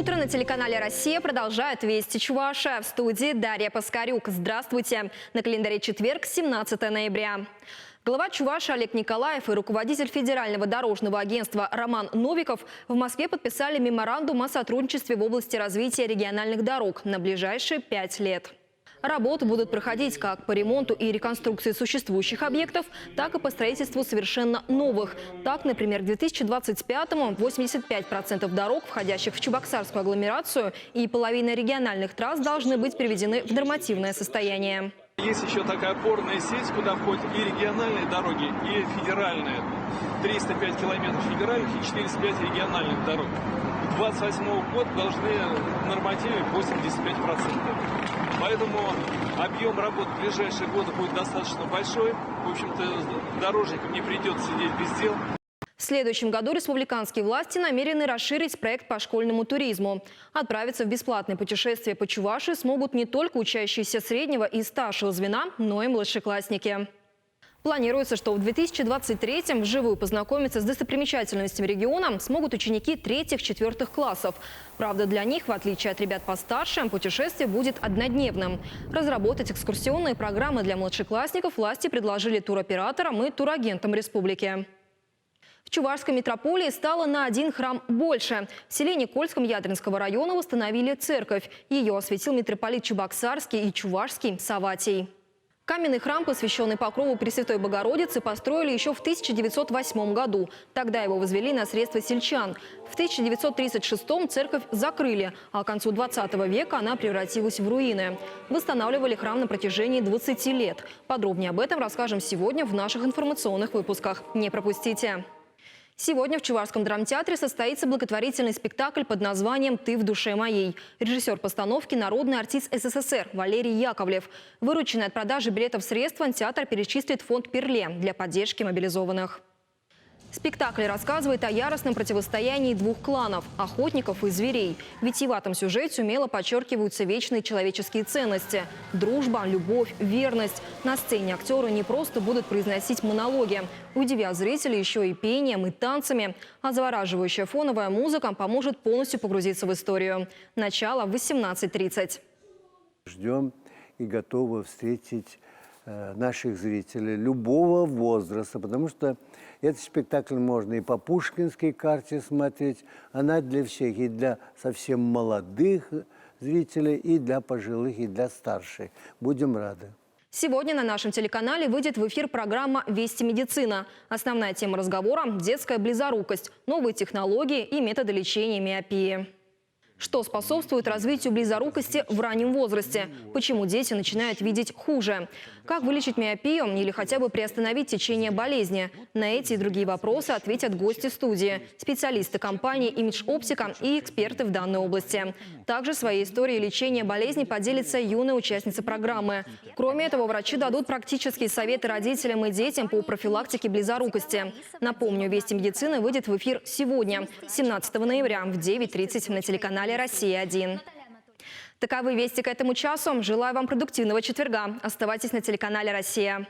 утро. На телеканале «Россия» продолжает «Вести Чувашия». В студии Дарья Паскарюк. Здравствуйте. На календаре четверг, 17 ноября. Глава Чувашии Олег Николаев и руководитель Федерального дорожного агентства Роман Новиков в Москве подписали меморандум о сотрудничестве в области развития региональных дорог на ближайшие 5 лет. Работы будут проходить как по ремонту и реконструкции существующих объектов, так и по строительству совершенно новых. Так, например, к 2025-му 85% дорог, входящих в Чебоксарскую агломерацию, и половина региональных трасс должны быть приведены в нормативное состояние. Есть еще такая опорная сеть, куда входят и региональные дороги, и федеральные. 305 километров федеральных и 405 региональных дорог. К 2028 году должны в нормативе 85%. Поэтому объем работ в ближайшие годы будет достаточно большой. В общем-то, дорожникам не придется сидеть без дел. В следующем году республиканские власти намерены расширить проект по школьному туризму. Отправиться в бесплатное путешествие по Чувашии смогут не только учащиеся среднего и старшего звена, но и младшеклассники. Планируется, что в 2023-м вживую познакомиться с достопримечательностями региона смогут ученики 3-4 классов. Правда, для них, в отличие от ребят постарше, путешествие будет однодневным. Разработать экскурсионные программы для младшеклассников власти предложили туроператорам и турагентам республики. В Чувашской метрополии стало на один храм больше. В селе Никольском Ядринского района восстановили церковь. Ее осветил митрополит Чебоксарский и Чувашский Саватий. Каменный храм, посвященный Покрову Пресвятой Богородицы, построили еще в 1908 году. Тогда его возвели на средства сельчан. В 1936-м церковь закрыли, а к концу 20 века она превратилась в руины. Восстанавливали храм на протяжении 20 лет. Подробнее об этом расскажем сегодня в наших информационных выпусках. Не пропустите! Сегодня в Чувашском драмтеатре состоится благотворительный спектакль под названием «Ты в душе моей». Режиссер постановки – народный артист СССР Валерий Яковлев. Вырученные от продажи билетов средства театр перечислит в фонд «Перле» для поддержки мобилизованных. Спектакль рассказывает о яростном противостоянии двух кланов – охотников и зверей. В витиеватом сюжете умело подчеркиваются вечные человеческие ценности – дружба, любовь, верность. На сцене актеры не просто будут произносить монологи, удивя зрителей еще и пением, и танцами. А завораживающая фоновая музыка поможет полностью погрузиться в историю. Начало в 18:30. Ждем и готовы встретить наших зрителей любого возраста, потому что этот спектакль можно и по пушкинской карте смотреть. Она для всех, и для совсем молодых зрителей, и для пожилых, и для старших. Будем рады. Сегодня на нашем телеканале выйдет в эфир программа «Вести медицина». Основная тема разговора – детская близорукость, новые технологии и методы лечения миопии. Что способствует развитию близорукости в раннем возрасте? Почему дети начинают видеть хуже? Как вылечить миопию или хотя бы приостановить течение болезни? На эти и другие вопросы ответят гости студии, специалисты компании «Имидж Оптика» и эксперты в данной области. Также своей историей лечения болезни поделится юная участница программы. Кроме этого, врачи дадут практические советы родителям и детям по профилактике близорукости. Напомню, «Вести медицины» выйдет в эфир сегодня, 17 ноября в 9:30 на телеканале «Россия-1». Таковы вести к этому часу. Желаю вам продуктивного четверга. Оставайтесь на телеканале «Россия».